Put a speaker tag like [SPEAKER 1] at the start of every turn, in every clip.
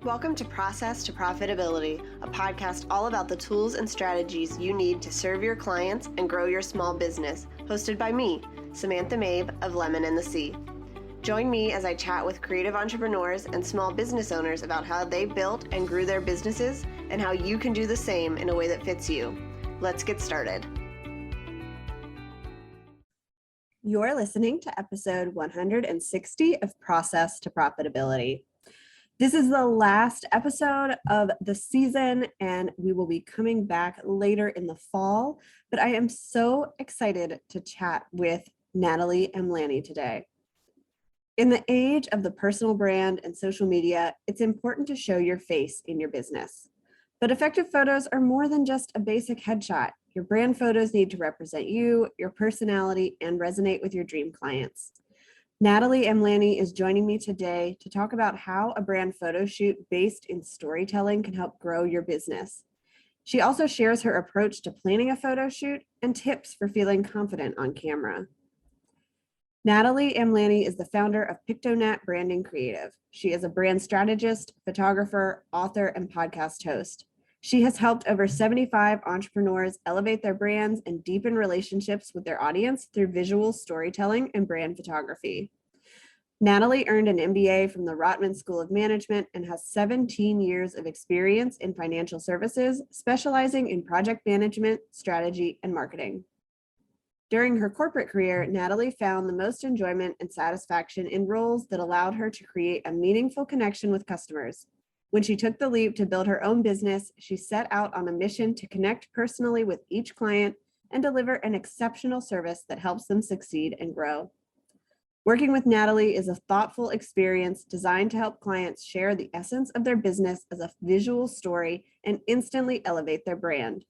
[SPEAKER 1] Welcome to Process to Profitability, a podcast all about the tools and strategies you need to serve your clients and grow your small business, hosted by me, Samantha Mabe of Lemon and the Sea. Join me as I chat with creative entrepreneurs and small business owners about how they built and grew their businesses and how you can do the same in a way that fits you. Let's get started. You're listening to episode 160 of Process to Profitability. This is the last episode of the season, and we will be coming back later in the fall. But I am so excited to chat with Nathalie Amlani today. In the age of the personal brand and social media, it's important to show your face in your business. But effective photos are more than just a basic headshot. Your brand photos need to represent you, your personality, and resonate with your dream clients. Nathalie Amlani is joining me today to talk about how a brand photo shoot based in storytelling can help grow your business. She also shares her approach to planning a photo shoot and tips for feeling confident on camera. Nathalie Amlani is the founder of Pictonat Branding Creative. She is a brand strategist, photographer, author, and podcast host. She has helped over 75 entrepreneurs elevate their brands and deepen relationships with their audience through visual storytelling and brand photography. Nathalie earned an MBA from the Rotman School of Management and has 17 years of experience in financial services, specializing in project management, strategy, and marketing. During her corporate career, Nathalie found the most enjoyment and satisfaction in roles that allowed her to create a meaningful connection with customers. When she took the leap to build her own business, she set out on a mission to connect personally with each client and deliver an exceptional service that helps them succeed and grow. Working with Nathalie is a thoughtful experience designed to help clients share the essence of their business as a visual story and instantly elevate their brand.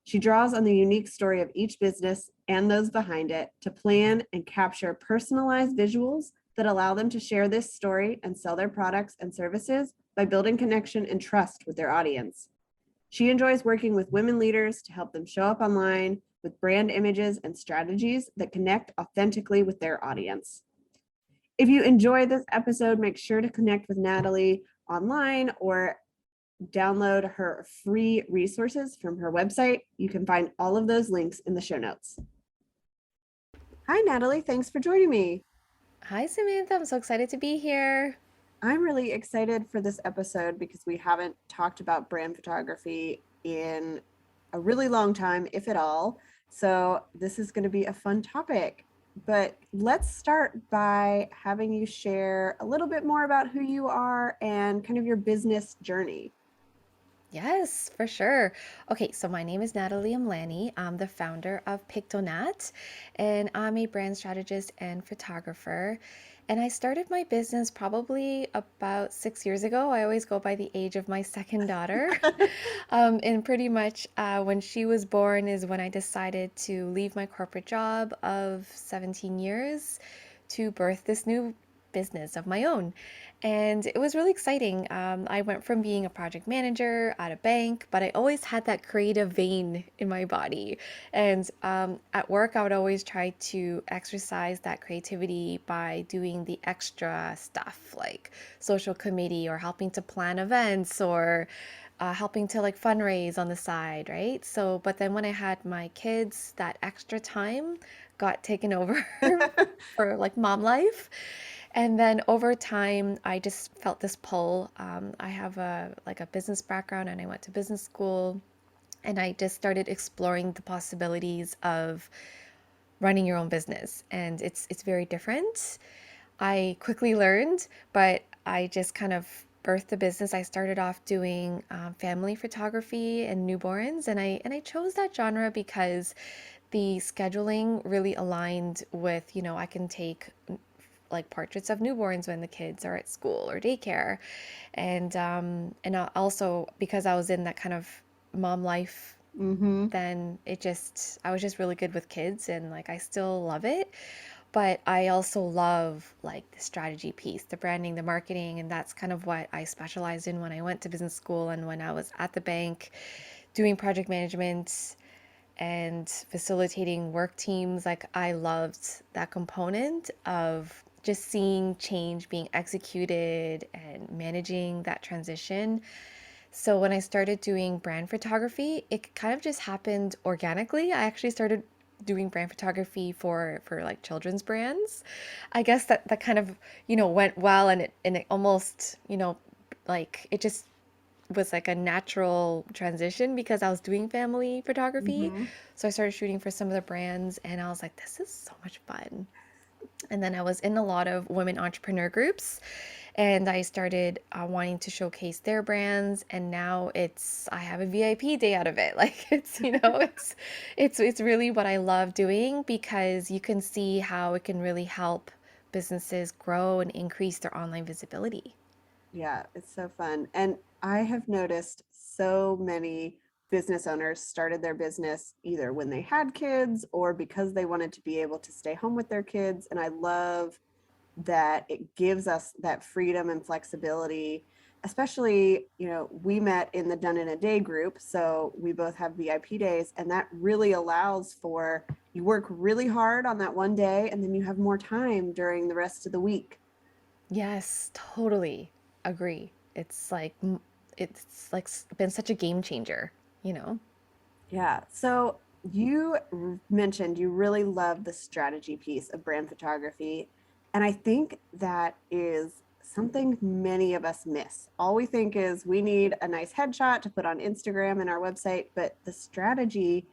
[SPEAKER 1] She draws on the unique story of each business and those behind it to plan and capture personalized visuals that allow them to share this story and sell their products and services by building connection and trust with their audience. She enjoys working with women leaders to help them show up online with brand images and strategies that connect authentically with their audience. If you enjoyed this episode, make sure to connect with Nathalie online or download her free resources from her website. You can find all of those links in the show notes. Hi, Nathalie. Thanks for joining me.
[SPEAKER 2] Hi, Samantha. I'm so excited to be here.
[SPEAKER 1] I'm really excited for this episode because we haven't talked about brand photography in a really long time, if at all. So this is going to be a fun topic. But let's start by having you share a little bit more about who you are and kind of your business journey.
[SPEAKER 2] Yes, for sure. Okay, so my name is Nathalie Amlani. I'm the founder of Pictonat, and I'm a brand strategist and photographer. And I started my business probably about 6 years ago. I always go by the age of my second daughter. And pretty much when she was born is when I decided to leave my corporate job of 17 years to birth this new business of my own. And it was really exciting. I went from being a project manager at a bank, but I always had that creative vein in my body. And at work, I would always try to exercise that creativity by doing the extra stuff like social committee or helping to plan events or helping to like fundraise on the side, right? So, but then when I had my kids, that extra time got taken over for like mom life. And then over time, I just felt this pull. I have a business background, and I went to business school, and I just started exploring the possibilities of running your own business, and it's very different. I quickly learned, but I just kind of birthed the business. I started off doing family photography and newborns, and I chose that genre because the scheduling really aligned with, I can take like portraits of newborns when the kids are at school or daycare, and also because I was in that kind of mom life, then I was just really good with kids, and like I still love it. But I also love like the strategy piece, the branding, the marketing, and that's kind of what I specialized in when I went to business school and when I was at the bank doing project management and facilitating work teams. Like I loved that component of just seeing change being executed and managing that transition. So when I started doing brand photography, it kind of just happened organically. I actually started doing brand photography for like children's brands. I guess that kind of, went well, and it almost, like it just was like a natural transition because I was doing family photography.
[SPEAKER 1] Hmm.
[SPEAKER 2] So I started shooting for some of the brands and I was like, this is so much fun. And then I was in a lot of women entrepreneur groups and I started wanting to showcase their brands. And now I have a VIP day out of it. Like it's really what I love doing because you can see how it can really help businesses grow and increase their online visibility.
[SPEAKER 1] Yeah, it's so fun. And I have noticed so many business owners started their business either when they had kids or because they wanted to be able to stay home with their kids. And I love that it gives us that freedom and flexibility, especially, we met in the done in a day group. So we both have VIP days, and that really allows for you work really hard on that one day and then you have more time during the rest of the week.
[SPEAKER 2] Yes, totally agree. It's been such a game changer, you know?
[SPEAKER 1] Yeah. So you mentioned you really love the strategy piece of brand photography. And I think that is something many of us miss. All we think is we need a nice headshot to put on Instagram and our website, but the strategy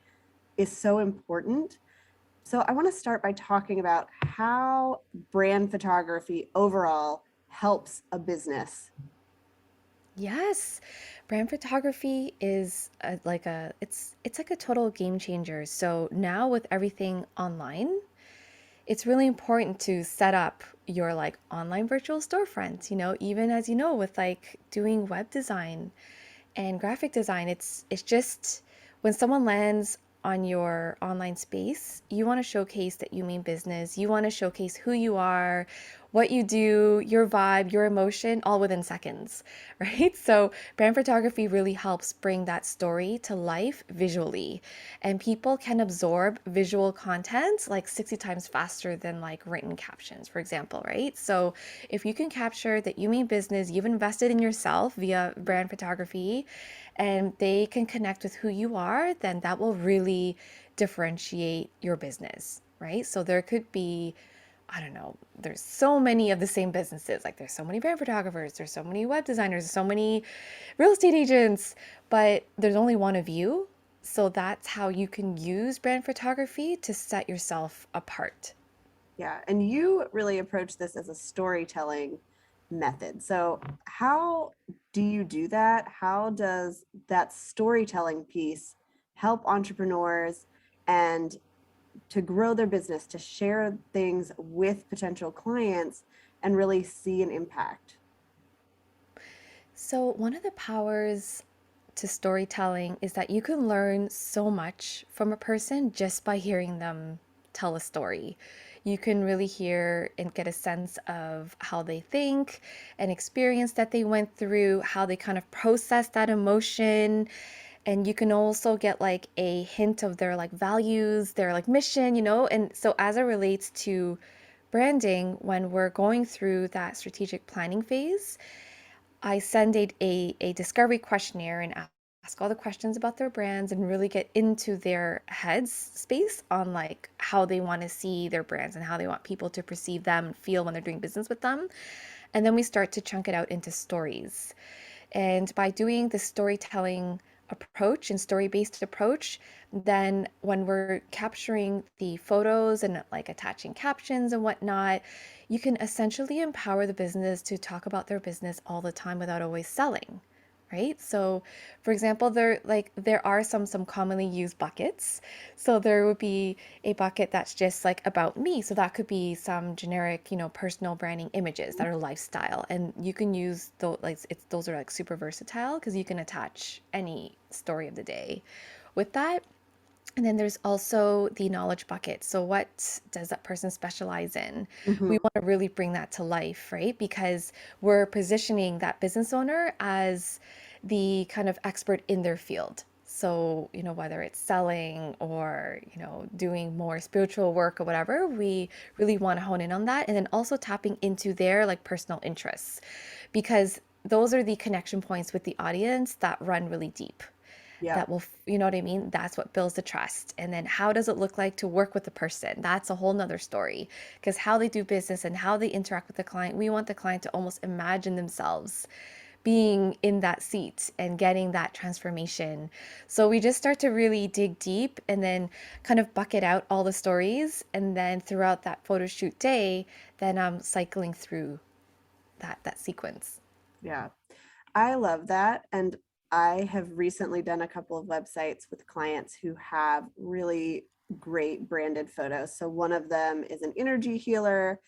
[SPEAKER 1] is so important. So I want to start by talking about how brand photography overall helps a business.
[SPEAKER 2] Yes. Brand photography is it's like a total game changer. So now with everything online, it's really important to set up your like online virtual storefront, even as with like doing web design and graphic design. It's just when someone lands on your online space, you want to showcase that you mean business. You want to showcase who you are, what you do, your vibe, your emotion, all within seconds, right? So, brand photography really helps bring that story to life visually. And people can absorb visual content like 60 times faster than like written captions, for example, right? So, if you can capture that you mean business, you've invested in yourself via brand photography, and they can connect with who you are, then that will really differentiate your business, right? So there could be, I don't know, there's so many of the same businesses. Like there's so many brand photographers, there's so many web designers, so many real estate agents, but there's only one of you. So that's how you can use brand photography to set yourself apart.
[SPEAKER 1] Yeah, and you really approach this as a storytelling method. So, how do you do that? How does that storytelling piece help entrepreneurs and to grow their business, to share things with potential clients and really see an impact?
[SPEAKER 2] So, one of the powers to storytelling is that you can learn so much from a person just by hearing them tell a story. You can really hear and get a sense of how they think, an experience that they went through, how they kind of process that emotion. And you can also get like a hint of their like values, their like mission, And so, as it relates to branding, when we're going through that strategic planning phase, I send a discovery questionnaire and ask all the questions about their brands and really get into their heads space on like how they want to see their brands and how they want people to perceive them and feel when they're doing business with them. And then we start to chunk it out into stories. And by doing the storytelling approach and story-based approach, then when we're capturing the photos and like attaching captions and whatnot, you can essentially empower the business to talk about their business all the time without always selling. Right? So, for example, there are some commonly used buckets. So there would be a bucket that's just like about me. So that could be some generic, personal branding images that are lifestyle. And you can use those are like super versatile because you can attach any story of the day with that. And then there's also the knowledge bucket. So what does that person specialize in? We
[SPEAKER 1] Hmm.
[SPEAKER 2] want to really bring that to life, right? Because we're positioning that business owner as the kind of expert in their field. So, whether it's selling or, doing more spiritual work or whatever, we really want to hone in on that. And then also tapping into their like personal interests, because those are the connection points with the audience that run really deep.
[SPEAKER 1] Yeah.
[SPEAKER 2] That will, you know what I mean? That's what builds the trust. And then how does it look like to work with the person? That's a whole nother story, because how they do business and how they interact with the client, we want the client to almost imagine themselves being in that seat and getting that transformation. So we just start to really dig deep and then kind of bucket out all the stories. And then throughout that photo shoot day, then I'm cycling through that sequence.
[SPEAKER 1] Yeah. I love that. And I have recently done a couple of websites with clients who have really great branded photos. So one of them is an energy healer,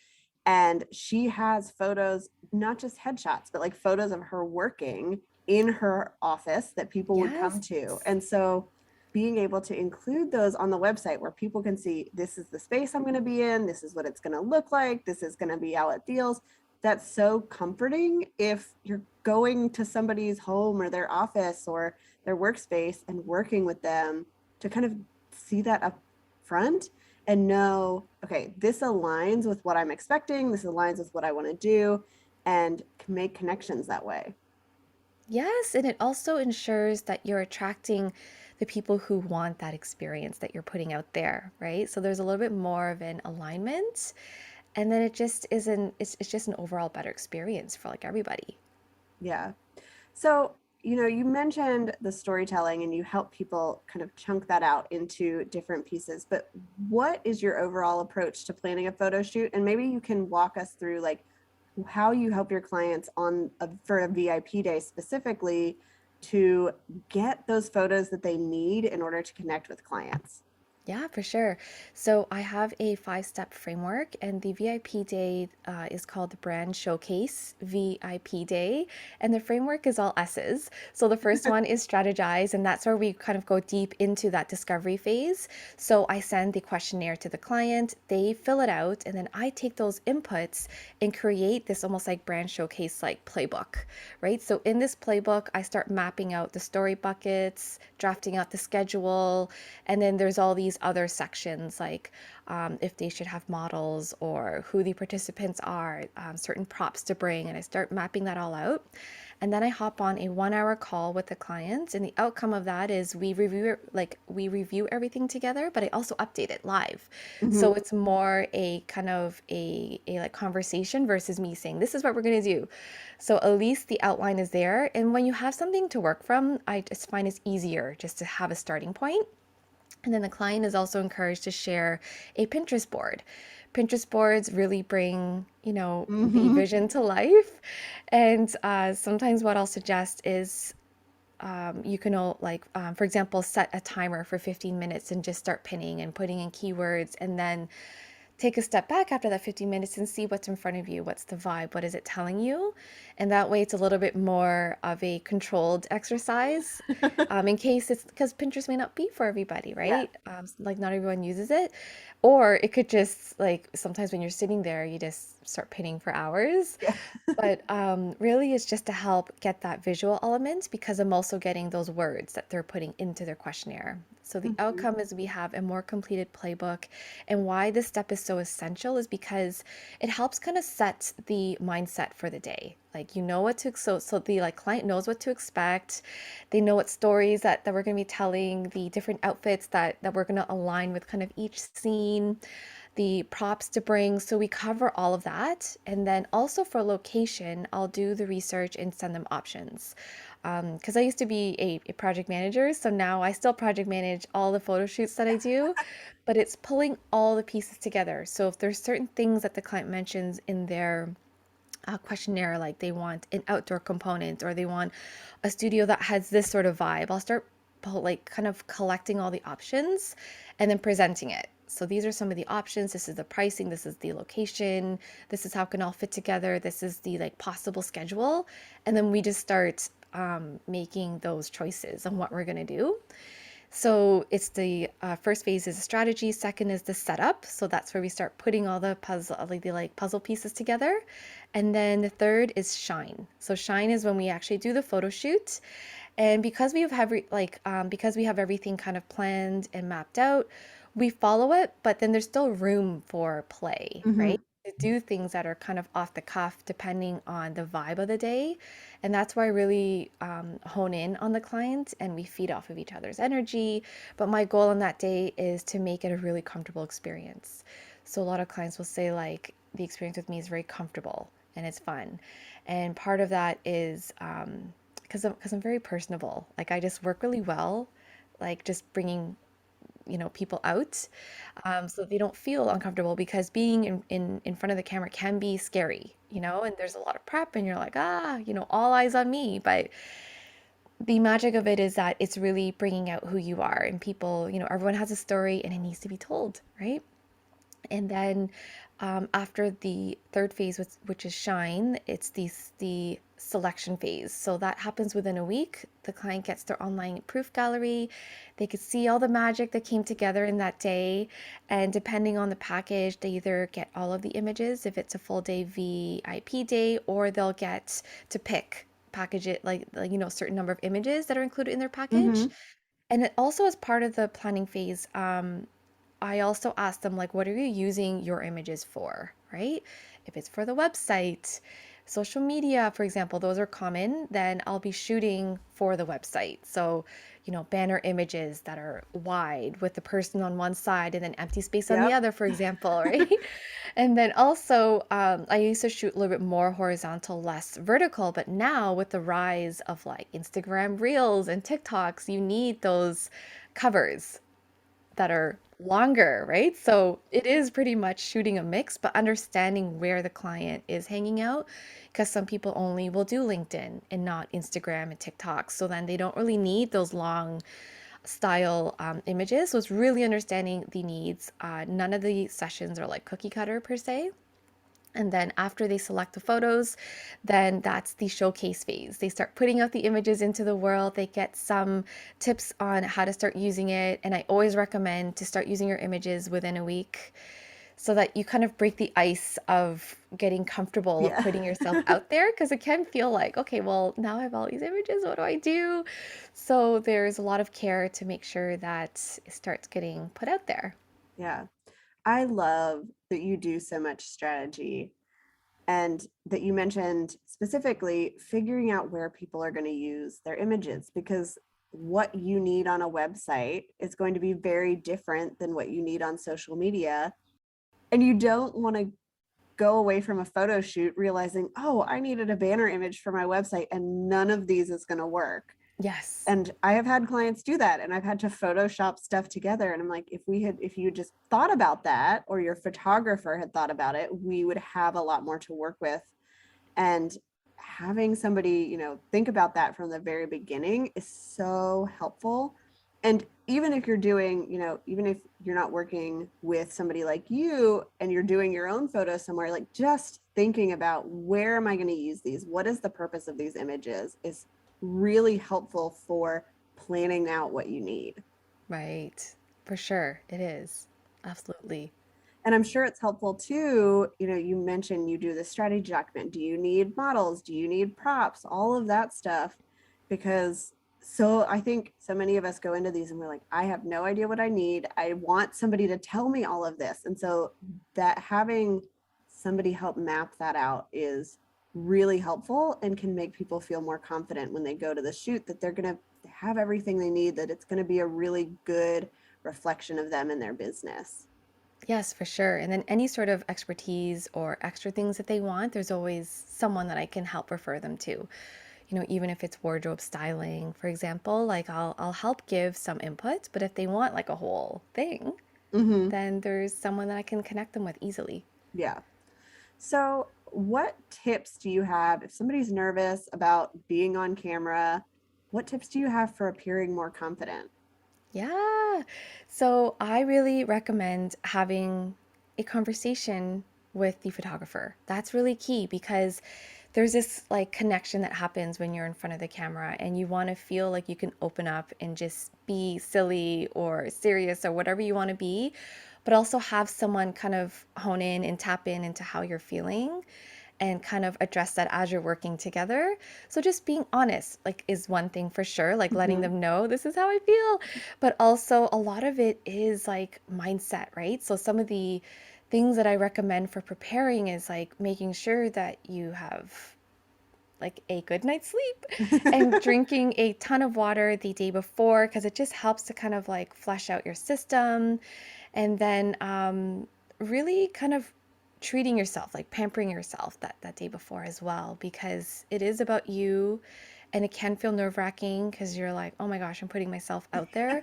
[SPEAKER 1] and she has photos, not just headshots, but like photos of her working in her office that people would come
[SPEAKER 2] Yes.
[SPEAKER 1] to. And so being able to include those on the website where people can see, this is the space I'm going to be in, this is what it's going to look like, this is going to be how it feels. That's so comforting if you're going to somebody's home or their office or their workspace and working with them, to kind of see that up front and know, okay, this aligns with what I'm expecting, this aligns with what I want to do, and can make connections that way.
[SPEAKER 2] Yes, and it also ensures that you're attracting the people who want that experience that you're putting out there, right? So there's a little bit more of an alignment, and then it just isn't, it's just an overall better experience for like everybody.
[SPEAKER 1] Yeah. So, you mentioned the storytelling and you help people kind of chunk that out into different pieces, but what is your overall approach to planning a photo shoot? And maybe you can walk us through like how you help your clients for a VIP day specifically to get those photos that they need in order to connect with clients.
[SPEAKER 2] Yeah, for sure. So I have a five-step framework, and the VIP day is called the Brand Showcase VIP Day, and the framework is all S's. So the first one is strategize, and that's where we kind of go deep into that discovery phase. So I send the questionnaire to the client, they fill it out, and then I take those inputs and create this almost like brand showcase like playbook, right? So in this playbook, I start mapping out the story buckets, drafting out the schedule, and then there's all these other sections like if they should have models or who the participants are, certain props to bring, and I start mapping that all out. And then I hop on a 1 hour call with the client, and the outcome of that is we review everything together, but I also update it live. So
[SPEAKER 1] Mhm.
[SPEAKER 2] it's more a kind of a like conversation versus me saying this is what we're gonna do. So at least the outline is there, and when you have something to work from, I just find it's easier just to have a starting point. And then the client is also encouraged to share a Pinterest board. Pinterest boards really bring, the
[SPEAKER 1] Mhm.
[SPEAKER 2] vision to life. And sometimes what I'll suggest is you can for example, set a timer for 15 minutes and just start pinning and putting in keywords, and then take a step back after that 15 minutes and see what's in front of you. What's the vibe? What is it telling you? And that way it's a little bit more of a controlled exercise, in case it's because Pinterest may not be for everybody,
[SPEAKER 1] Yeah.
[SPEAKER 2] right? Like not everyone uses it. Or it could just like sometimes when you're sitting there, you just start pinning for hours.
[SPEAKER 1] Yeah.
[SPEAKER 2] But really, it's just to help get that visual element, because I'm also getting those words that they're putting into their questionnaire. So the
[SPEAKER 1] Mhm.
[SPEAKER 2] outcome is we have a more completed playbook. And why this step is so essential is because it helps kind of set the mindset for the day. Like you know what to so the like client knows what to expect. They know what stories that we're going to be telling, the different outfits that we're going to align with kind of each scene, the props to bring. So we cover all of that. And then also for location, I'll do the research and send them options. Because I used to be a project manager, so now I still project manage all the photo shoots that I do, but it's pulling all the pieces together. So if there's certain things that the client mentions in their questionnaire, like they want an outdoor component or they want a studio that has this sort of vibe, I'll start like kind of collecting all the options and then presenting it. So these are some of the options. This is the pricing. This is the location. This is how it can all fit together. This is the like possible schedule. And then we just start making those choices on what we're going to do. So it's the first phase is the strategy. Second is the setup. So that's where we start putting all the puzzle, like the like puzzle pieces together. And then the third is shine. So shine is when we actually do the photo shoot. And because we have everything kind of planned and mapped out, we follow it, but then there's still room for play, right?
[SPEAKER 1] Hmm.
[SPEAKER 2] To do things that are kind of off the cuff depending on the vibe of the day. And that's where I really hone in on the client and we feed off of each other's energy. But my goal on that day is to make it a really comfortable experience. So a lot of clients will say, like, the experience with me is very comfortable and it's fun. And part of that is because I'm very personable. Like I just work really well, like just bringing people out, so they don't feel uncomfortable because being in front of the camera can be scary, and there's a lot of prep and you're like, all eyes on me. But the magic of it is that it's really bringing out who you are, and people, everyone has a story and it needs to be told, right? And then after the third phase, which is shine, it's the selection phase. So that happens within a week. The client gets their online proof gallery. They could see all the magic that came together in that day. And depending on the package, they either get all of the images if it's a full day VIP day, or they'll get to pick package it like certain number of images that are included in their package.
[SPEAKER 1] Hmm.
[SPEAKER 2] And it also as part of the planning phase, I also ask them, like, what are you using your images for, right? If it's for the website, social media, for example, those are common, then I'll be shooting for the website. So, banner images that are wide with the person on one side and then empty space on the
[SPEAKER 1] Yep.
[SPEAKER 2] other, for example, right? And then also, I used to shoot a little bit more horizontal, less vertical, but now with the rise of like Instagram Reels and TikToks, you need those covers that are longer, right? So it is pretty much shooting a mix, but understanding where the client is hanging out, because some people only will do LinkedIn and not Instagram and TikTok. So then they don't really need those long style images. So it's really understanding the needs. None of the sessions are like cookie cutter per se. And then after they select the photos, then that's the showcase phase. They start putting out the images into the world. They get some tips on how to start using it. And I always recommend to start using your images within a week so that you kind of break the ice of getting comfortable of
[SPEAKER 1] Yeah.
[SPEAKER 2] putting yourself out there, because it can feel like, okay, well, now I have all these images. What do I do? So there's a lot of care to make sure that it starts getting put out there.
[SPEAKER 1] Yeah. I love that you do so much strategy and that you mentioned specifically figuring out where people are going to use their images, because what you need on a website is going to be very different than what you need on social media. And you don't want to go away from a photo shoot realizing, oh, I needed a banner image for my website and none of these is going to work.
[SPEAKER 2] Yes.
[SPEAKER 1] And I have had clients do that, and I've had to Photoshop stuff together. And I'm like, if you just thought about that, or your photographer had thought about it, we would have a lot more to work with. And having somebody, think about that from the very beginning is so helpful. And even if you're doing, even if you're not working with somebody like you and you're doing your own photos somewhere, like just thinking about where am I going to use these? What is the purpose of these images is really helpful for planning out what you need.
[SPEAKER 2] Right. For sure. It is. Absolutely.
[SPEAKER 1] And I'm sure it's helpful too. You mentioned you do the strategy document. Do you need models? Do you need props? All of that stuff. Because so I think so many of us go into these and we're like, I have no idea what I need. I want somebody to tell me all of this. And so that having somebody help map that out is really helpful and can make people feel more confident when they go to the shoot that they're going to have everything they need, that it's going to be a really good reflection of them and their business.
[SPEAKER 2] Yes, for sure. And then any sort of expertise or extra things that they want, there's always someone that I can help refer them to. Even if it's wardrobe styling, for example, like I'll help give some input, but if they want like a whole thing,
[SPEAKER 1] Hmm.
[SPEAKER 2] then there's someone that I can connect them with easily.
[SPEAKER 1] Yeah. So, what tips do you have if somebody's nervous about being on camera? What tips do you have for appearing more confident?
[SPEAKER 2] Yeah. So I really recommend having a conversation with the photographer. That's really key because there's this like connection that happens when you're in front of the camera and you want to feel like you can open up and just be silly or serious or whatever you want to be, but also have someone kind of hone in and tap in into how you're feeling. and kind of address that as you're working together. So just being honest, like, is one thing for sure, like letting
[SPEAKER 1] Hmm.
[SPEAKER 2] them know this is how I feel. But also a lot of it is like mindset, right? So some of the things that I recommend for preparing is like making sure that you have like a good night's sleep and drinking a ton of water the day before because it just helps to kind of like flush out your system. And then really kind of treating yourself, like pampering yourself that day before as well, because it is about you and it can feel nerve-wracking because you're like, oh my gosh, I'm putting myself out there.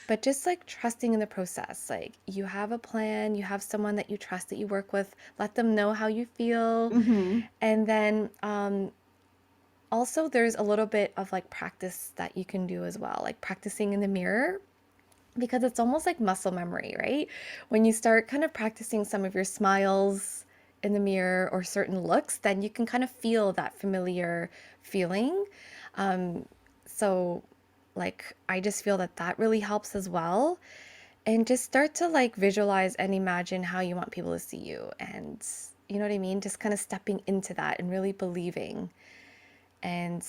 [SPEAKER 2] But just like trusting in the process, like you have a plan, you have someone that you trust that you work with, let them know how you feel.
[SPEAKER 1] Hmm.
[SPEAKER 2] And then also, there's a little bit of like practice that you can do as well, like practicing in the mirror, because it's almost like muscle memory, right? When you start kind of practicing some of your smiles in the mirror or certain looks, then you can kind of feel that familiar feeling. Um, so, like, I just feel that that really helps as well. And just start to like visualize and imagine how you want people to see you. And you know what I mean? Just kind of stepping into that and really believing. And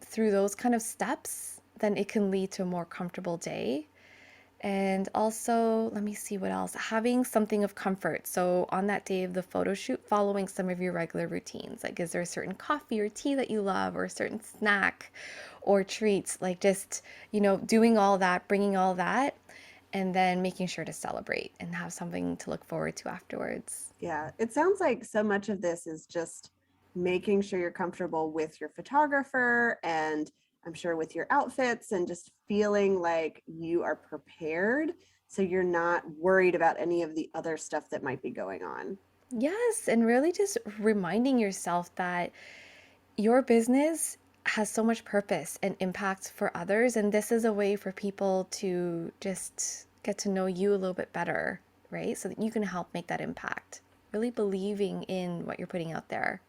[SPEAKER 2] through those kind of steps, then it can lead to a more comfortable day. And also, let me see what else. Having something of comfort. So, on that day of the photo shoot, following some of your regular routines. Like, is there a certain coffee or tea that you love, or a certain snack or treats? Like, just, doing all that, bringing all that, and then making sure to celebrate and have something to look forward to afterwards.
[SPEAKER 1] Yeah, it sounds like so much of this is just making sure you're comfortable with your photographer, and I'm sure with your outfits, and just feeling like you are prepared so you're not worried about any of the other stuff that might be going on.
[SPEAKER 2] Yes, and really just reminding yourself that your business has so much purpose and impact for others, and this is a way for people to just get to know you a little bit better, right? So that you can help make that impact. Really believing in what you're putting out there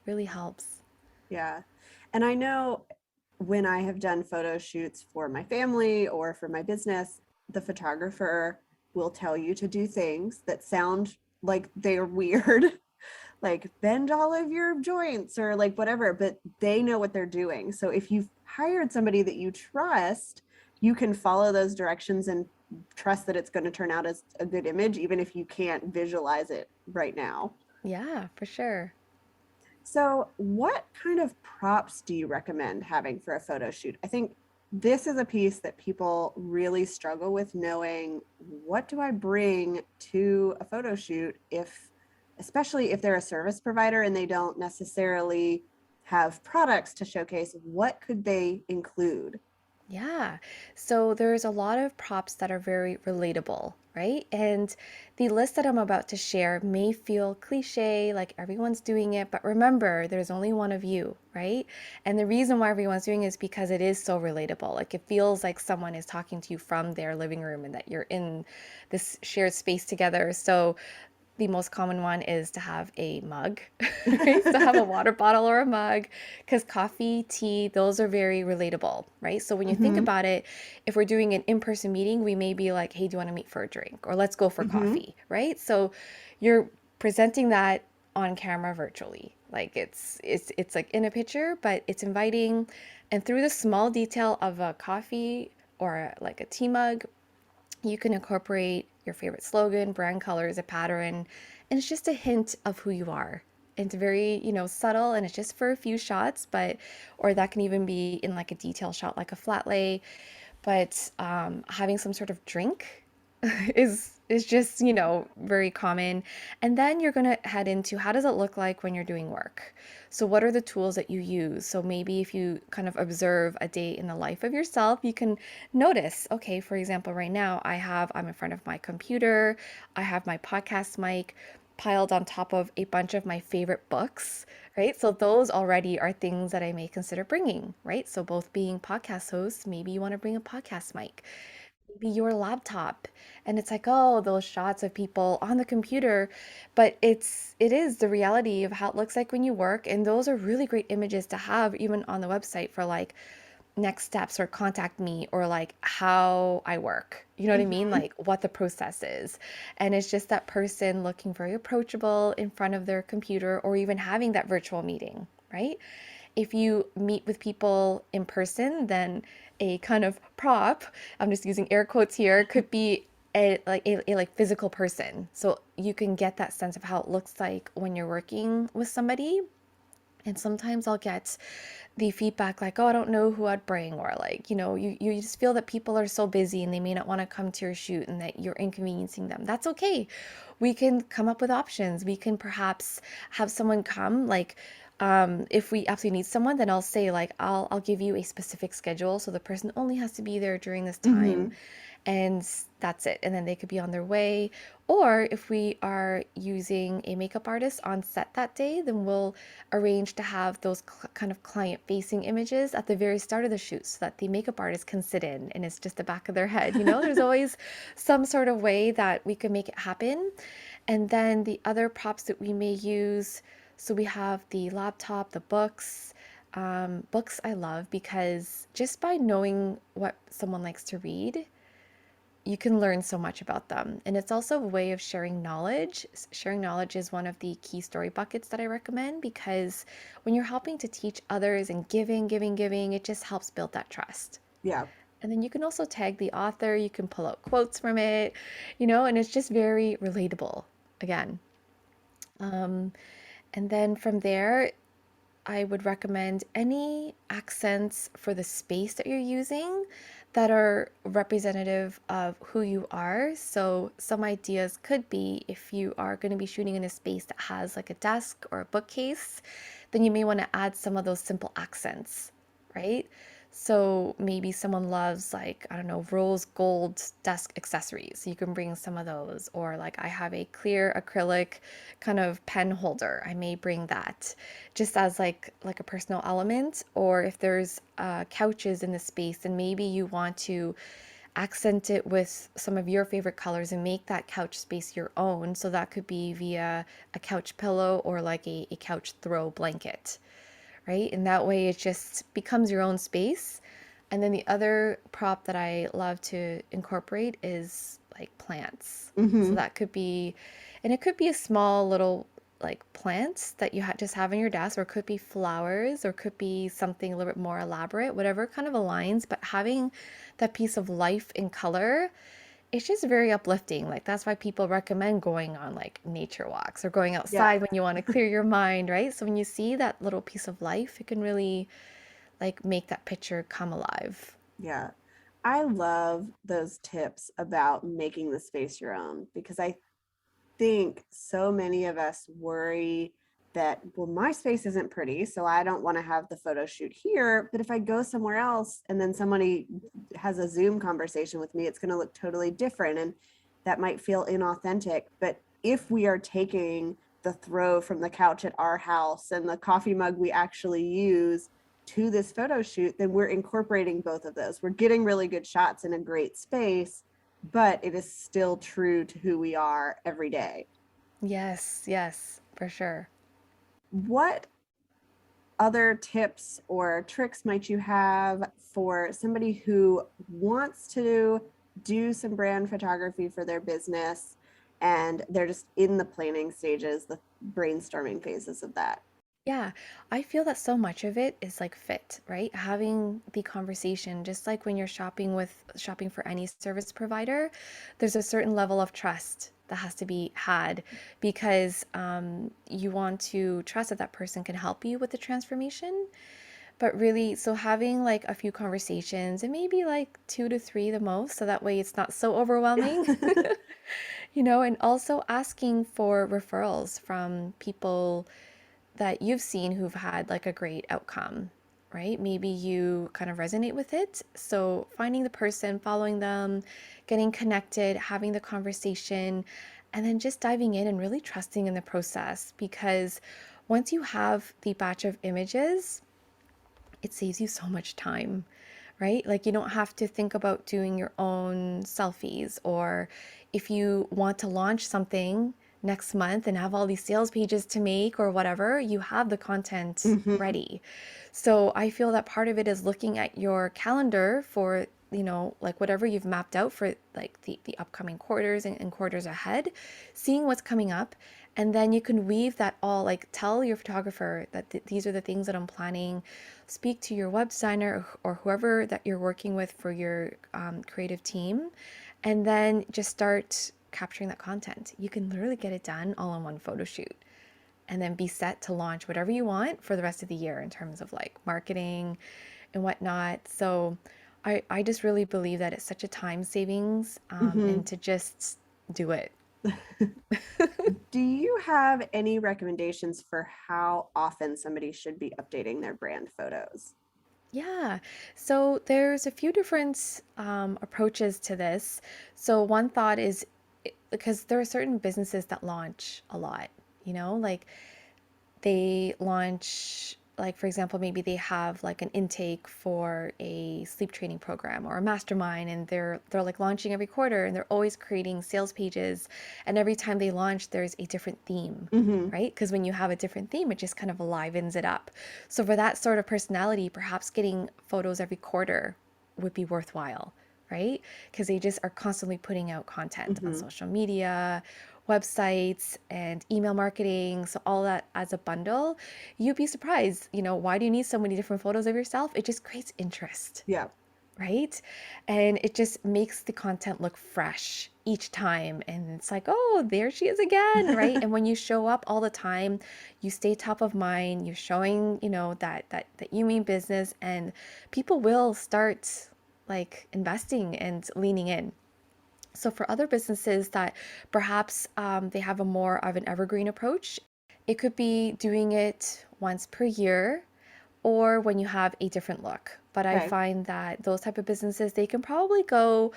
[SPEAKER 2] really helps.
[SPEAKER 1] Yeah. And I know when I have done photo shoots for my family or for my business, the photographer will tell you to do things that sound like they're weird, like bend all of your joints or like whatever, but they know what they're doing. So if you've hired somebody that you trust, you can follow those directions and trust that it's going to turn out as a good image, even if you can't visualize it right now.
[SPEAKER 2] Yeah, for sure.
[SPEAKER 1] So, what kind of props do you recommend having for a photo shoot? I think this is a piece that people really struggle with, knowing what do I bring to a photo shoot, if especially if they're a service provider and they don't necessarily have products to showcase, what could they include?
[SPEAKER 2] Yeah. So there's a lot of props that are very relatable, right? And the list that I'm about to share may feel cliche, like everyone's doing it, but remember, there's only one of you, right? And the reason why everyone's doing it is because it is so relatable. Like it feels like someone is talking to you from their living room and that you're in this shared space together. So the most common one is to have a mug, right? So have a water bottle or a mug, because coffee, tea, those are very relatable, right? So when you think
[SPEAKER 1] Hmm.
[SPEAKER 2] about it, if we're doing an in-person meeting, we may be like, hey, do you want to meet for a drink? Or let's go for
[SPEAKER 1] Hmm.
[SPEAKER 2] coffee, right? So you're presenting that on camera virtually. Like it's like in a picture, but it's inviting. And through the small detail of a coffee or like a tea mug, you can incorporate your favorite slogan, brand colors, a pattern, and it's just a hint of who you are. It's very, subtle and it's just for a few shots, but, or that can even be in like a detail shot, like a flat lay. But having some sort of drink is just, very common. And then you're going to head into how does it look like when you're doing work? So what are the tools that you use? So maybe if you kind of observe a day in the life of yourself, you can notice, okay, for example, right now I'm in front of my computer, I have my podcast mic piled on top of a bunch of my favorite books, right? So those already are things that I may consider bringing, right? So both being podcast hosts, maybe you want to bring a podcast mic, maybe your laptop, and it's like, oh, those shots of people on the computer, but it is the reality of how it looks like when you work, and those are really great images to have even on the website for like next steps or contact me or like how I work. You know what I mean?
[SPEAKER 1] Mhm.
[SPEAKER 2] Like what the process is. And it's just that person looking very approachable in front of their computer or even having that virtual meeting, right? If you meet with people in person, then a kind of prop, I'm just using air quotes here, could be a like physical person. So you can get that sense of how it looks like when you're working with somebody. And sometimes I'll get the feedback like, oh, I don't know who I'd bring, or like, you just feel that people are so busy and they may not want to come to your shoot and that you're inconveniencing them. That's okay. We can come up with options. We can perhaps have someone come, like, if we absolutely need someone, then I'll say like I'll give you a specific schedule so the person only has to be there during this time
[SPEAKER 1] Mhm.
[SPEAKER 2] and that's it. And then they could be on their way. Or if we are using a makeup artist on set that day, then we'll arrange to have those kind of client facing images at the very start of the shoot so that the makeup artist can sit in and it's just the back of their head. There's always some sort of way that we can make it happen. And then the other props that we may use, so we have the laptop, the books. Books I love because just by knowing what someone likes to read, you can learn so much about them. And it's also a way of sharing knowledge. Sharing knowledge is one of the key story buckets that I recommend because when you're helping to teach others and giving, it just helps build that trust.
[SPEAKER 1] Yeah.
[SPEAKER 2] And then you can also tag the author, you can pull out quotes from it, and it's just very relatable again. Um, and then from there, I would recommend any accents for the space that you're using that are representative of who you are. So, some ideas could be if you are going to be shooting in a space that has like a desk or a bookcase, then you may want to add some of those simple accents, right? So maybe someone loves like, I don't know, rose gold desk accessories. You can bring some of those. Or like I have a clear acrylic kind of pen holder. I may bring that just as like a personal element. Or if there's couches in the space and maybe you want to accent it with some of your favorite colors and make that couch space your own. So that could be via a couch pillow or like a couch throw blanket, right? And that way it just becomes your own space. And then the other prop that I love to incorporate is like plants. So
[SPEAKER 1] Mhm.
[SPEAKER 2] that could be, and it could be a small little like plants that you just have in your desk, or it could be flowers, or it could be something a little bit more elaborate, whatever kind of aligns. But having that piece of life in color, it's just very uplifting. Like that's why people recommend going on like nature walks or going
[SPEAKER 1] Yeah.
[SPEAKER 2] outside when you want to clear your mind, right? So when you see that little piece of life, it can really like make that picture come alive.
[SPEAKER 1] Yeah. I love those tips about making the space your own because I think so many of us worry that, well, my space isn't pretty, so I don't want to have the photo shoot here. But if I go somewhere else and then somebody has a Zoom conversation with me, it's going to look totally different. And that might feel inauthentic. But if we are taking the throw from the couch at our house and the coffee mug we actually use to this photo shoot, then we're incorporating both of those. We're getting really good shots in a great space, but it is still true to who we are every day.
[SPEAKER 2] Yes, yes, for sure.
[SPEAKER 1] What other tips or tricks might you have for somebody who wants to do some brand photography for their business and they're just in the planning stages, the brainstorming phases of that?
[SPEAKER 2] Yeah, I feel that so much of it is like fit, right? Having the conversation, just like when you're shopping for any service provider, there's a certain level of trust that has to be had because you want to trust that that person can help you with the transformation. But really, so having like a few conversations and maybe like two to three the most, so that way it's not so overwhelming, and also asking for referrals from people that you've seen who've had like a great outcome, right? Maybe you kind of resonate with it. So finding the person, following them, getting connected, having the conversation, and then just diving in and really trusting in the process because once you have the batch of images, it saves you so much time, right? Like you don't have to think about doing your own selfies or if you want to launch something next month and have all these sales pages to make or whatever, you have the content
[SPEAKER 1] Hmm.
[SPEAKER 2] ready. So I feel that part of it is looking at your calendar for, like whatever you've mapped out for like the upcoming quarters and quarters ahead, seeing what's coming up. And then you can weave that all, like tell your photographer that these are the things that I'm planning. Speak to your web designer or whoever that you're working with for your creative team, and then just start capturing that content. You can literally get it done all in one photo shoot and then be set to launch whatever you want for the rest of the year in terms of like marketing and whatnot. So I just really believe that it's such a time savings,
[SPEAKER 1] Hmm.
[SPEAKER 2] and to just do it.
[SPEAKER 1] Do you have any recommendations for how often somebody should be updating their brand photos?
[SPEAKER 2] Yeah. So there's a few different approaches to this. So one thought is because there are certain businesses that launch a lot, like they launch, like for example, maybe they have like an intake for a sleep training program or a mastermind, and they're like launching every quarter, and they're always creating sales pages, and every time they launch there's a different theme,
[SPEAKER 1] Hmm.
[SPEAKER 2] right? Because when you have a different theme, it just kind of livens it up. So for that sort of personality, perhaps getting photos every quarter would be worthwhile, right? Because they just are constantly putting out content on
[SPEAKER 1] Hmm.
[SPEAKER 2] social media, websites, and email marketing. So all that as a bundle, you'd be surprised, why do you need so many different photos of yourself? It just creates interest,
[SPEAKER 1] Yeah.
[SPEAKER 2] right? And it just makes the content look fresh each time. And it's like, oh, there she is again, right? And when you show up all the time, you stay top of mind, you're showing, that you mean business, and people will start like investing and leaning in. So for other businesses that perhaps they have a more of an evergreen approach, it could be doing it once per year or when you have a different look. But I
[SPEAKER 1] Okay.
[SPEAKER 2] find that those type of businesses, they can probably go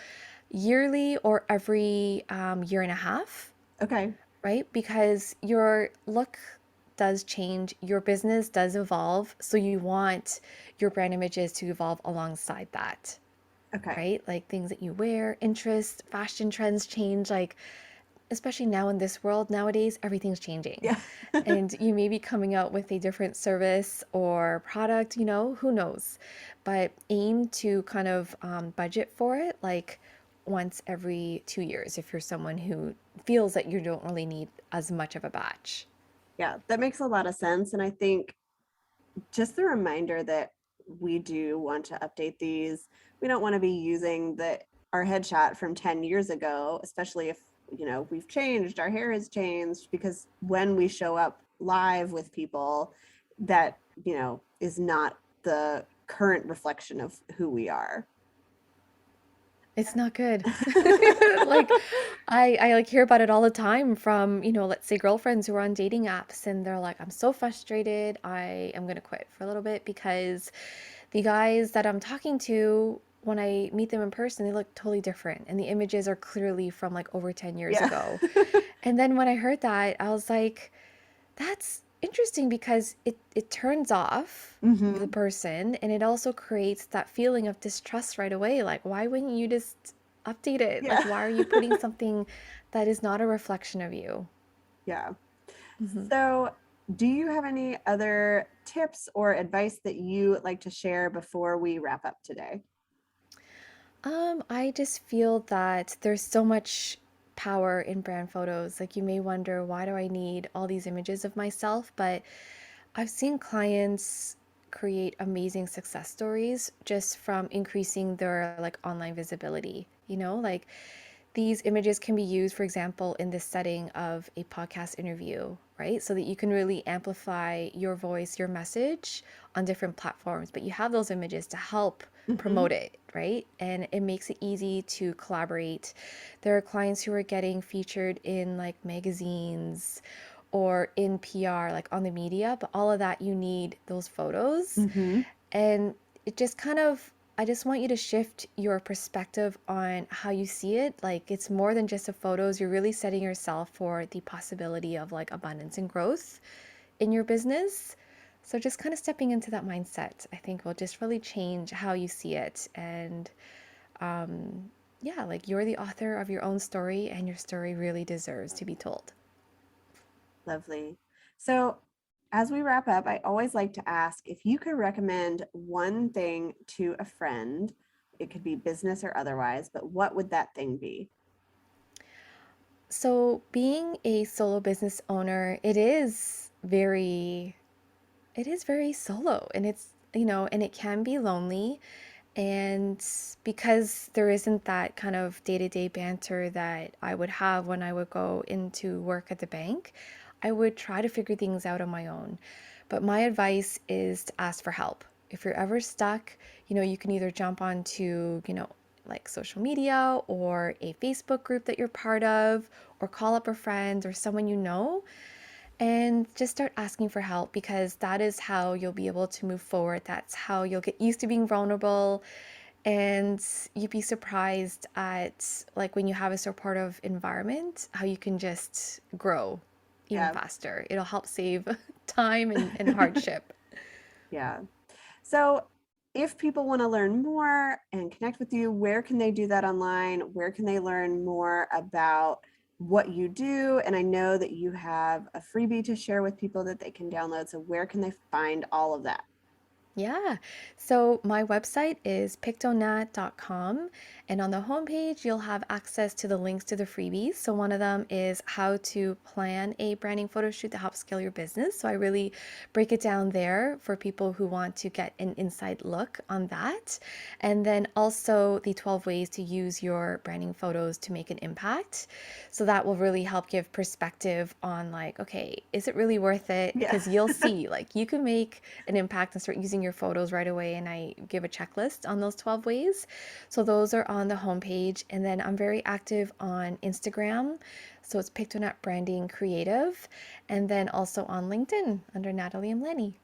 [SPEAKER 2] yearly or every year and a half,
[SPEAKER 1] Okay.
[SPEAKER 2] right? Because your look does change, your business does evolve, so you want your brand images to evolve alongside that,
[SPEAKER 1] Okay.
[SPEAKER 2] right? Like things that you wear, interests, fashion trends change. Like, especially now in this world nowadays, everything's changing.
[SPEAKER 1] Yeah.
[SPEAKER 2] And you may be coming out with a different service or product, who knows? But aim to kind of budget for it like once every 2 years if you're someone who feels that you don't really need as much of a batch.
[SPEAKER 1] Yeah, that makes a lot of sense. And I think just the reminder that we do want to update these. We don't want to be using the our headshot from 10 years ago, especially if, we've changed, our hair has changed, because when we show up live with people, that, is not the current reflection of who we are.
[SPEAKER 2] It's not good. Like I like hear about it all the time from, let's say girlfriends who are on dating apps, and they're like, I'm so frustrated. I am gonna quit for a little bit because the guys that I'm talking to, when I meet them in person, they look totally different. And the images are clearly from like over 10 years
[SPEAKER 1] Yeah.
[SPEAKER 2] ago. And then when I heard that, I was like, that's interesting because it turns off the
[SPEAKER 1] Hmm.
[SPEAKER 2] person, and it also creates that feeling of distrust right away. Like, why wouldn't you just update it? Like,
[SPEAKER 1] Yeah.
[SPEAKER 2] why are you putting something that is not a reflection of you?
[SPEAKER 1] Yeah.
[SPEAKER 2] Hmm.
[SPEAKER 1] So, do you have any other tips or advice that you would like to share before we wrap up today?
[SPEAKER 2] I just feel that there's so much power in brand photos. Like, you may wonder, why do I need all these images of myself? But I've seen clients create amazing success stories just from increasing their like online visibility. Like these images can be used, for example, in the setting of a podcast interview, right? So that you can really amplify your voice, your message on different platforms, but you have those images to help
[SPEAKER 1] Hmm.
[SPEAKER 2] promote it, right? And it makes it easy to collaborate. There are clients who are getting featured in like magazines or in PR, like on the media, but all of that, you need those photos.
[SPEAKER 1] Hmm.
[SPEAKER 2] And it just kind of, I just want you to shift your perspective on how you see it. Like, it's more than just the photos. You're really setting yourself for the possibility of like abundance and growth in your business. So, just kind of stepping into that mindset, I think will just really change how you see it. And yeah, like you're the author of your own story, and your story really deserves to be told.
[SPEAKER 1] Lovely. So, as we wrap up, I always like to ask if you could recommend one thing to a friend. It could be business or otherwise, but what would that thing be?
[SPEAKER 2] So, being a solo business owner, it is very solo, and and it can be lonely. And because there isn't that kind of day-to-day banter that I would have when I would go into work at the bank, I would try to figure things out on my own. But my advice is to ask for help. If you're ever stuck, you can either jump onto, like social media or a Facebook group that you're part of, or call up a friend or someone you know and just start asking for help, because that is how you'll be able to move forward. That's how you'll get used to being vulnerable, and you'd be surprised at, like, when you have a supportive environment, how you can just grow even
[SPEAKER 1] Yeah.
[SPEAKER 2] faster. It'll help save time and hardship.
[SPEAKER 1] Yeah. So, if people want to learn more and connect with you, where can they do that online? Where can they learn more about what you do? And I know that you have a freebie to share with people that they can download. So, where can they find all of that?
[SPEAKER 2] Yeah. So my website is pictonat.com, and on the homepage you'll have access to the links to the freebies. So one of them is how to plan a branding photo shoot to help scale your business. So I really break it down there for people who want to get an inside look on that. And then also the 12 ways to use your branding photos to make an impact. So that will really help give perspective on, like, okay, is it really worth it?
[SPEAKER 1] Yeah.
[SPEAKER 2] Because you'll see, like, you can make an impact and start using your photos right away. And I give a checklist on those 12 ways. So those are on the homepage. And then I'm very active on Instagram. So it's Pictonat Branding Creative. And then also on LinkedIn under Nathalie Amlani.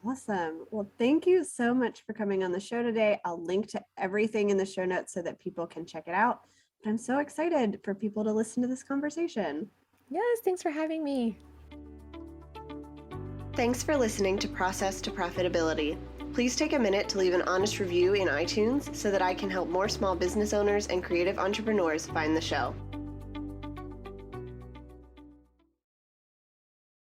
[SPEAKER 1] Awesome. Well, thank you so much for coming on the show today. I'll link to everything in the show notes so that people can check it out. But I'm so excited for people to listen to this conversation.
[SPEAKER 2] Yes, thanks for having me.
[SPEAKER 1] Thanks for listening to Process to Profitability. Please take a minute to leave an honest review in iTunes so that I can help more small business owners and creative entrepreneurs find the show.